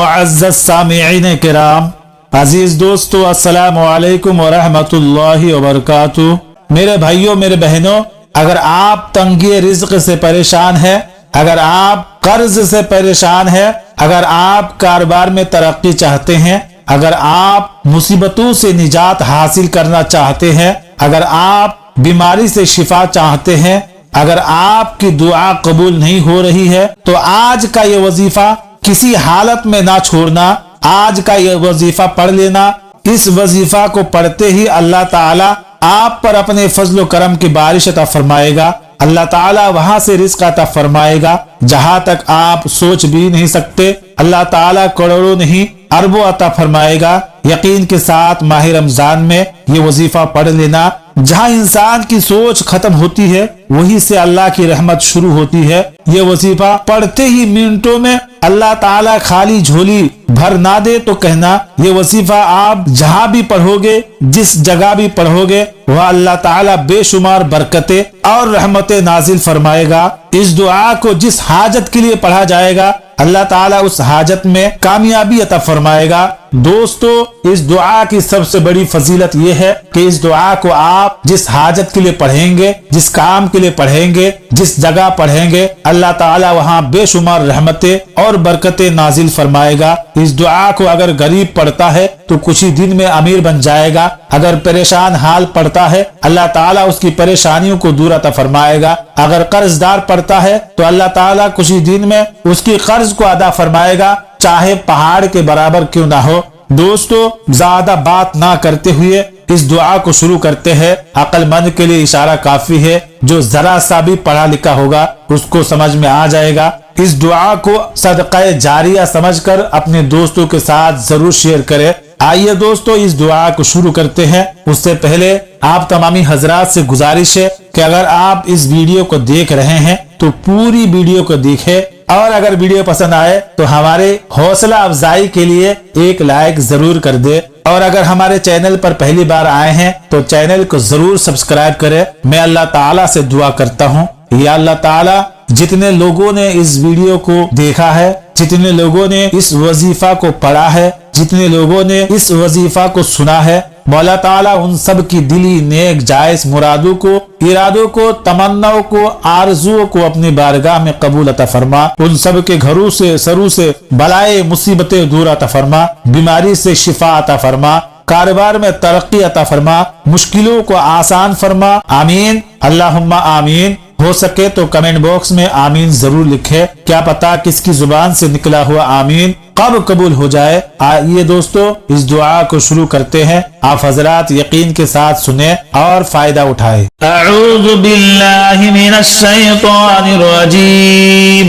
मुअज़्ज़ज़ सामिईन किराम, अजीज दोस्तों, अस्सलामु अलैकुम व रहमतुल्लाहि व बरकातुहू। मेरे भाइयों, मेरे बहनों, अगर आप तंगी रिज़्क़ से परेशान है, अगर आप कर्ज से परेशान है, अगर आप कारोबार में तरक्की चाहते हैं, अगर आप मुसीबतों से निजात हासिल करना चाहते हैं, अगर आप बीमारी से शिफा चाहते हैं, अगर आपकी दुआ कबूल नहीं हो रही है, तो आज का ये वजीफा किसी हालत में ना छोड़ना। आज का ये वजीफा पढ़ लेना। इस वजीफा को पढ़ते ही अल्लाह ताला आप पर अपने फजलो करम की बारिश अता फरमाएगा। अल्लाह ताला वहां से रिज़्क़ अता फरमाएगा जहां तक आप सोच भी नहीं सकते। अल्लाह ताला करोड़ों नहीं अरबों अता फरमाएगा। यकीन के साथ माह रमजान में ये वजीफा पढ़ लेना। जहां इंसान की सोच खत्म होती है, वहीं से अल्लाह की रहमत शुरू होती है। ये वजीफा पढ़ते ही मिनटों में अल्लाह ताला खाली झोली भर ना दे तो कहना, ये वजीफा आप जहां भी पढ़ोगे, जिस जगह भी पढ़ोगे, वह अल्लाह ताला बेशुमार बरकतें और रहमतें नाजिल फरमाएगा। इस दुआ को जिस हाजत के लिए पढ़ा जाएगा, अल्लाह ताला उस हाजत में कामयाबी अता फरमाएगा। दोस्तों, इस दुआ की सबसे बड़ी फजीलत यह है कि इस दुआ को आप जिस हाजत के लिए पढ़ेंगे, जिस काम के लिए पढ़ेंगे, जिस जगह पढ़ेंगे, अल्लाह ताला वहां बेशुमार रहमतें और बरकतें नाजिल फरमाएगा। इस दुआ को अगर गरीब पढ़ता है तो कुछ ही दिन में अमीर बन जाएगा। अगर परेशान हाल पढ़ता है, अल्लाह ताला उसकी परेशानियों को दूर अता फरमाएगा। अगर कर्जदार पढ़ता है तो अल्लाह ताला कुछ ही दिन में उसकी कर्ज को अदा फरमाएगा, चाहे पहाड़ के बराबर क्यों ना हो। दोस्तों, ज्यादा बात ना करते हुए इस दुआ को शुरू करते हैं। अक्लमंद के लिए इशारा काफी है। जो जरा सा भी पढ़ा लिखा होगा उसको समझ में आ जाएगा। इस दुआ को सदक़े जारिया समझकर अपने दोस्तों के साथ जरूर शेयर करें। आइए दोस्तों, इस दुआ को शुरू करते हैं। उससे पहले आप तमामी हजरात से गुजारिश है कि अगर आप इस वीडियो को देख रहे हैं तो पूरी वीडियो को देखें, और अगर वीडियो पसंद आए तो हमारे हौसला अफजाई के लिए एक लाइक जरूर कर दे। और अगर हमारे चैनल पर पहली बार आए हैं तो चैनल को जरूर सब्सक्राइब करें। मैं अल्लाह ताला से दुआ करता हूँ, या अल्लाह ताला जितने लोगों ने इस वीडियो को देखा है, जितने लोगों ने इस वजीफा को पढ़ा है, जितने लोगों ने इस वजीफा को सुना है, मौला ताला उन सब की दिली नेक जायज मुरादों को, इरादों को, तमन्नाओं को, आरजुओं को अपनी बारगाह में कबूल अता फरमा। उन सब के घरों से सरू से बलाए मुसीबतें दूर अता फरमा। बीमारी से शिफा अता फरमा। कारोबार में तरक्की अता फरमा। मुश्किलों को आसान फरमा। आमीन, अल्लाहुम्मा आमीन। हो सके तो कमेंट बॉक्स में आमीन जरूर लिखे। क्या पता किसकी जुबान से निकला हुआ आमीन कब कबूल हो जाए। आइए दोस्तों, इस दुआ को शुरू करते हैं। आप हजरात यकीन के साथ सुने और फायदा उठाए। अऊज़ु बिल्लाहि मिनश शैतानिर रजीम।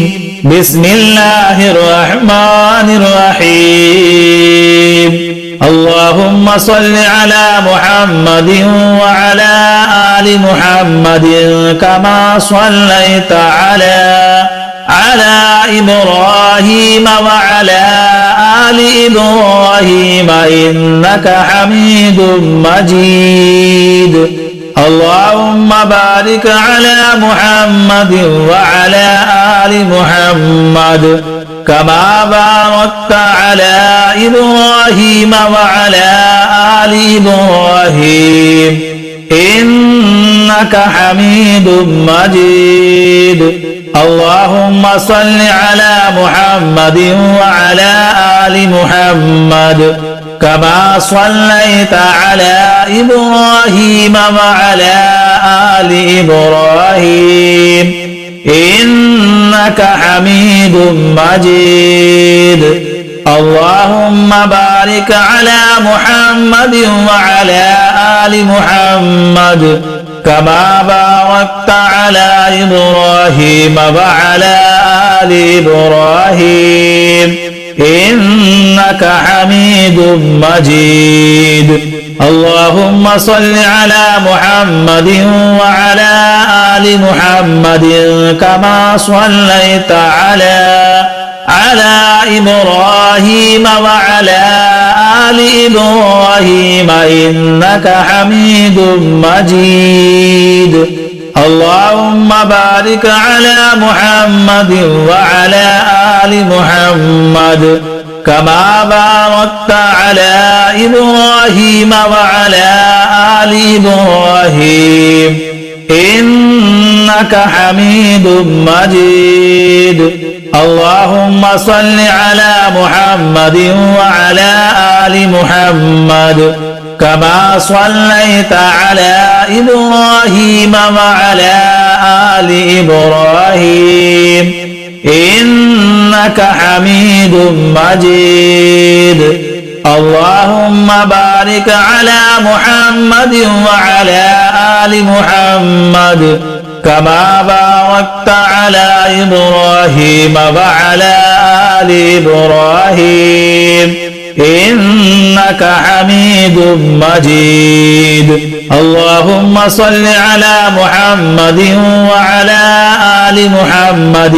बिस्मिल्लाहिर रहमानिर रहीम। अल्लाहुम्मा सल्लि अला मुहम्मदिन व अला आलि मुहम्मदिन कमा सल्लैता अला इब्राहीम व अला आलि इब्राहीम इन्नका हमीदुम मजीद। अल्लाहुम्मा बारिक अला मुहम्मदिन व अला आलि मुहम्मद कमा बारकता अला इब्राहीम व अला आलि इब्राहीम इन्नका हमीदुम मजीद। अल्लाहुम्मा सल्लि अला मुहम्मदिन व अला आलि मुहम्मद कमा सल्लैता अला इब्राहीम व अला आलि इब्राहीम इन्नका हमीदुम मजीद। अल्लाहुम्मा बारिक अला मुहम्मदिन व अला आलि मुहम्मद कमा बारकता अला इब्राहीम व अला आलि इब्राहीम इन्नका हमीदुम मजीद। अल्लाहुम्मा सल्लि अला मुहम्मदिन व अला आलि मुहम्मदिन कमा सल्लैता अला इब्राहीम व अला आलि इब्राहीम इन्नका हमीदुम मजीद। अल्लाहुम्मा बारिक अला मुहम्मदिन व अला आलि मुहम्मद كما باركت على إبراهيم وعلى آل إبراهيم إنك حميد مجيد اللهم صل على محمد وعلى آل محمد كما صليت على إبراهيم وعلى آل إبراهيم إنك حميد مجيد اللهم بارك على محمد وعلى آل محمد كما باركت على إبراهيم وعلى آل إبراهيم إنك حميد مجيد اللهم صل على محمد وعلى آل محمد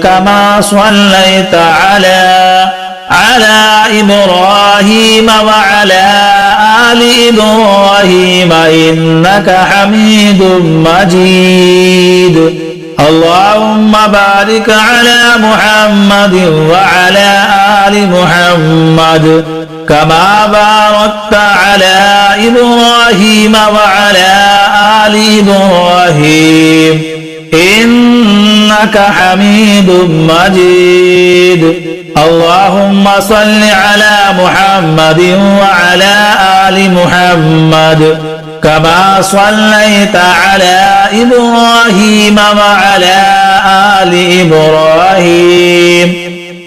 كما صليت على إبراهيم وعلى آل إبراهيم إنك حميد مجيد اللهم بارك على محمد وعلى آل محمد كما باركت على إبراهيم وعلى آل إبراهيم إنك حميد مجيد اللهم صل على محمد وعلى آل محمد كما صليت على إبراهيم وعلى آل إبراهيم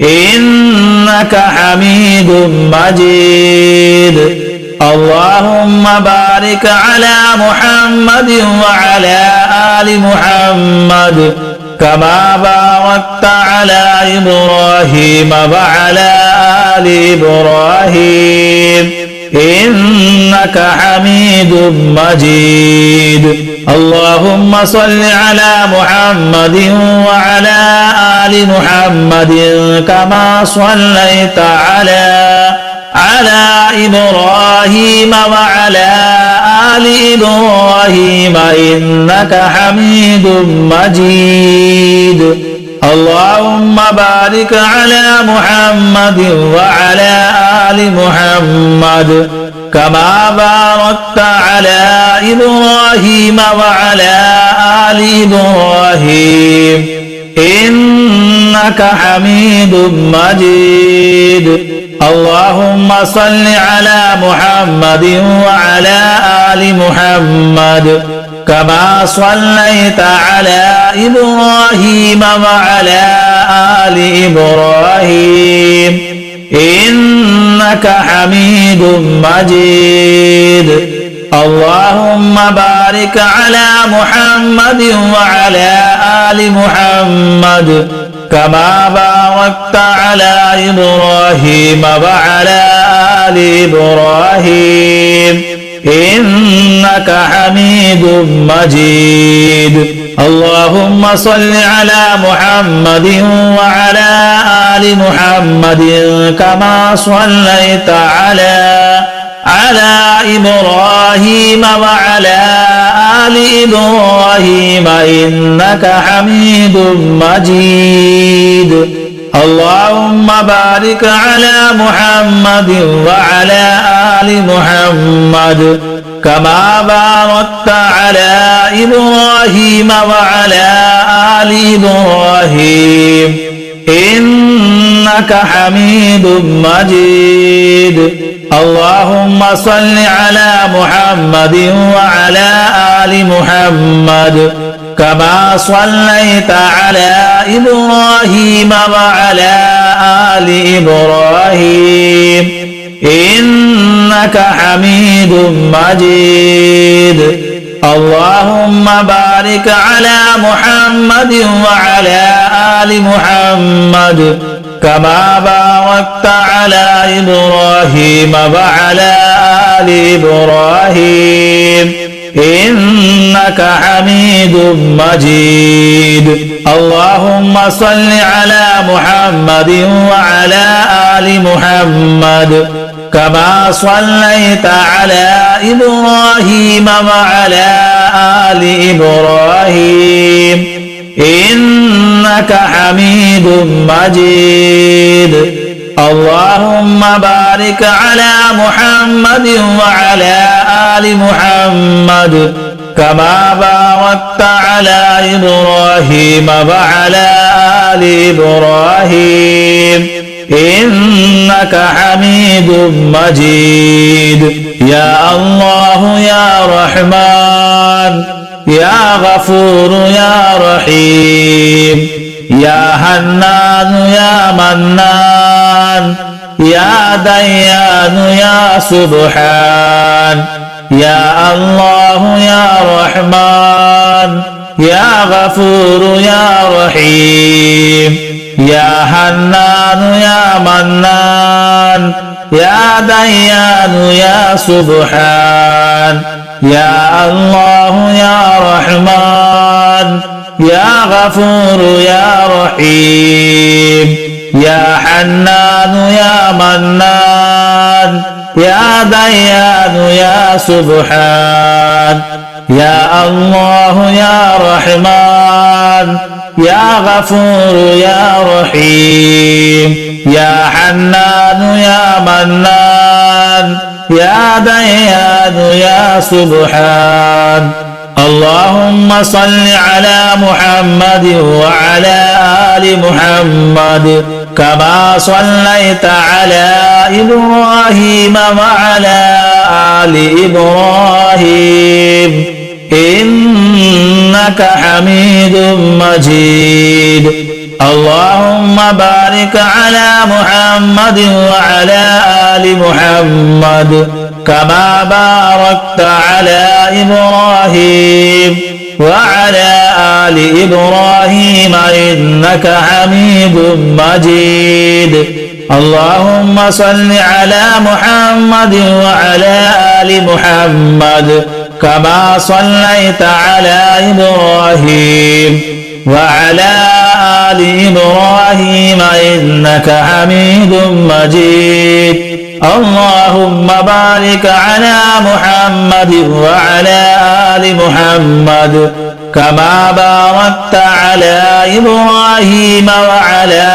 إنك حميد مجيد اللهم بارك على محمد وعلى آل محمد كما باركت على إبراهيم وعلى آل إبراهيم إنك حميد مجيد اللهم صل على محمد وعلى آل محمد كما صليت على إبراهيم وعلى آل إبراهيم إنك حميد مجيد اللهم بارك على محمد وعلى آل محمد كما باركت على إبراهيم وعلى آل إبراهيم إنك حميد مجيد اللهم صل على محمد وعلى آل محمد كما صليت على إبراهيم وعلى آل إبراهيم إنك حميد مجيد اللهم بارك على محمد وعلى آل محمد كما باركت على إبراهيم وعلى آل إبراهيم إنك حميد مجيد اللهم صل على محمد وعلى آل محمد كما صليت على إبراهيم وعلى آل إبراهيم إنك حميد مجيد اللهم بارك على محمد وعلى آل محمد كما باركت على إبراهيم وعلى آل إبراهيم إنك حميد مجيد اللهم صل على محمد وعلى آل محمد كما صليت على إبراهيم وعلى آل إبراهيم إنك حميد مجيد اللهم بارك على محمد وعلى آل محمد كما باركت على إبراهيم وعلى آل إبراهيم إنك حميد مجيد اللهم صل على محمد وعلى آل محمد كما صليت على إبراهيم وعلى آل إبراهيم إنك حميد مجيد اللهم بارك على محمد وعلى آل محمد كما باركت على إبراهيم وعلى آل إبراهيم إنك حميد مجيد يا الله يا رحمن يا غفور يا رحيم يا حنان يا منان يا ديان يا سبحان يا الله يا رحمن يا غفور يا رحيم يا حنان يا منان يا ديان يا سبحان يا الله يا رحمن يا غفور يا رحيم يا حنان يا منان يا ديان يا سبحان يا الله يا رحمن يا غفور يا رحيم يا حنان يا منان يا ديان يا سبحان اللهم صل على محمد وعلى آل محمد كما صليت على إبراهيم وعلى آل إبراهيم إنك حميد مجيد اللهم بارك على محمد وعلى آل محمد كما باركت على إبراهيم وعلى آل إبراهيم إنك حميد مجيد اللهم صل على محمد وعلى آل محمد كما صليت على إبراهيم وعلى آل إبراهيم إنك حميد مجيد اللهم بارك على محمد وعلى آل محمد كما باركت على إبراهيم وعلى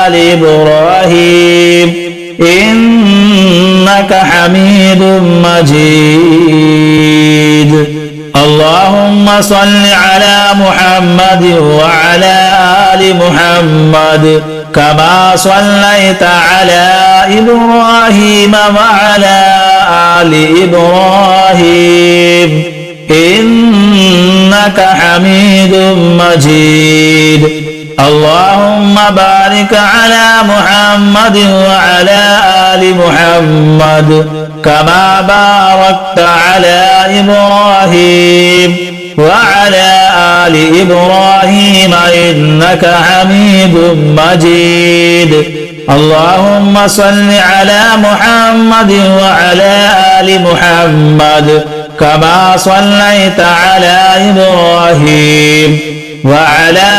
آل إبراهيم إنك حميد مجيد اللهم صل على محمد وعلى آل محمد كما صليت على إبراهيم وعلى آل إبراهيم إنك حميد مجيد اللهم بارك على محمد وعلى آل محمد كما باركت على إبراهيم وعلى آل إبراهيم إنك حميد مجيد اللهم صل على محمد وعلى آل محمد كما صليت على إبراهيم وعلى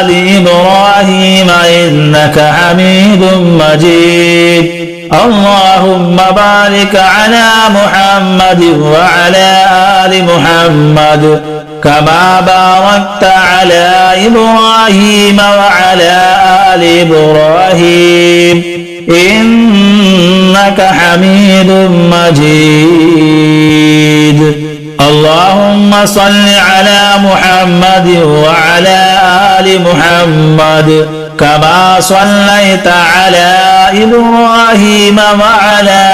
آل إبراهيم إنك حميد مجيد اللهم بارك على محمد وعلى آل محمد كما باركت على إبراهيم وعلى آل إبراهيم إنك حميد مجيد اللهم صل على محمد وعلى آل محمد كما صليت على إبراهيم وعلى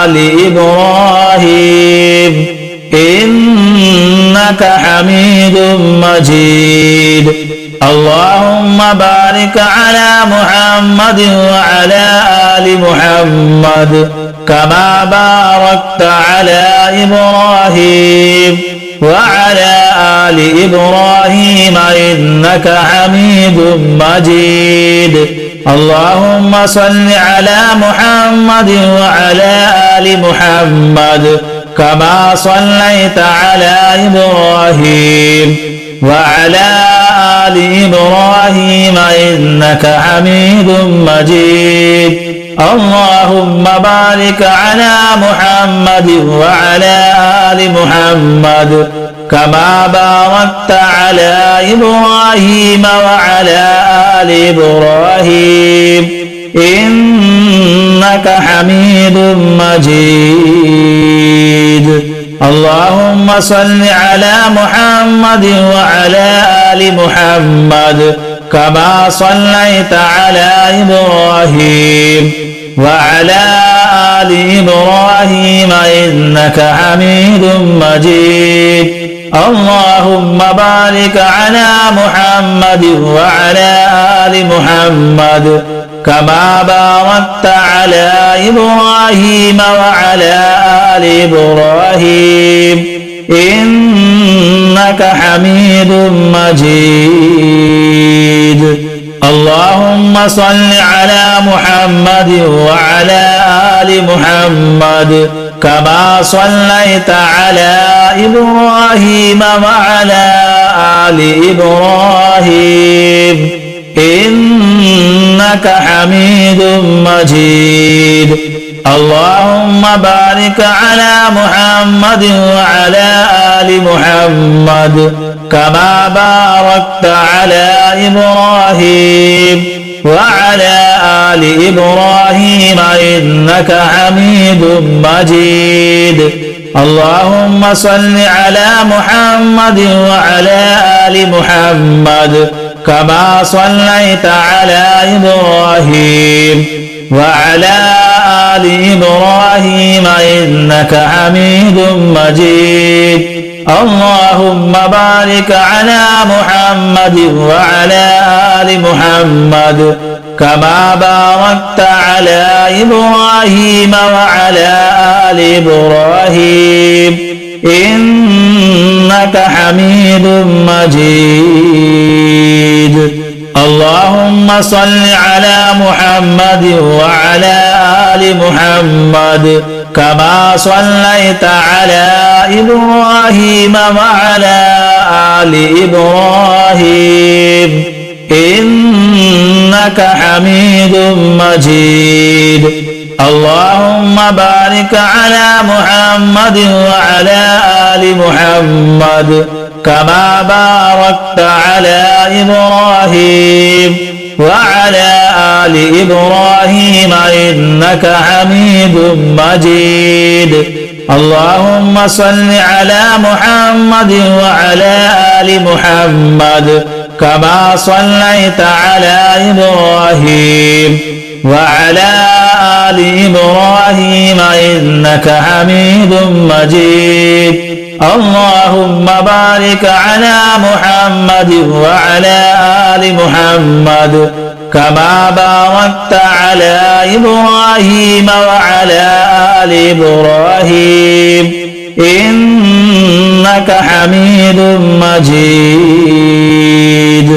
آل إبراهيم إنك حميد مجيد اللهم بارك على محمد وعلى آل محمد كما باركت على إبراهيم وعلى آل إبراهيم إنك حميد مجيد اللهم صل على محمد وعلى آل محمد كما صليت على إبراهيم وعلى آل إبراهيم إنك حميد مجيد اللهم بارك على محمد وعلى آل محمد كما باركت على إبراهيم وعلى آل إبراهيم إنك حميد مجيد اللهم صل على محمد وعلى آل محمد كما صليت على إبراهيم وعلى آل إبراهيم إنك حميد مجيد اللهم بارك على محمد وعلى آل محمد كما باركت على إبراهيم وعلى آل إبراهيم إنك حميد مجيد اللهم صل على محمد وعلى آل محمد كما صليت على إبراهيم وعلى آل إبراهيم إنك حميد مجيد اللهم بارك على محمد وعلى آل محمد كما باركت على إبراهيم وعلى آل إبراهيم إنك حميد مجيد اللهم صل على محمد وعلى آل محمد كما صليت على إبراهيم وعلى آل إبراهيم إنك حميد مجيد اللهم بارك على محمد وعلى آل محمد كما باركت على إبراهيم وعلى آل إبراهيم إنك حميد مجيد اللهم صل على محمد وعلى آل محمد كما صليت على إبراهيم وعلى آل إبراهيم إنك حميد مجيد اللهم بارك على محمد وعلى آل محمد كما باركت على إبراهيم وعلى آل إبراهيم إنك حميد مجيد اللهم صل على محمد وعلى آل محمد كما صليت على إبراهيم وعلى آل إبراهيم إنك حميد مجيد اللهم بارك على محمد وعلى آل محمد كما باركت على إبراهيم وعلى آل إبراهيم إنك حميد مجيد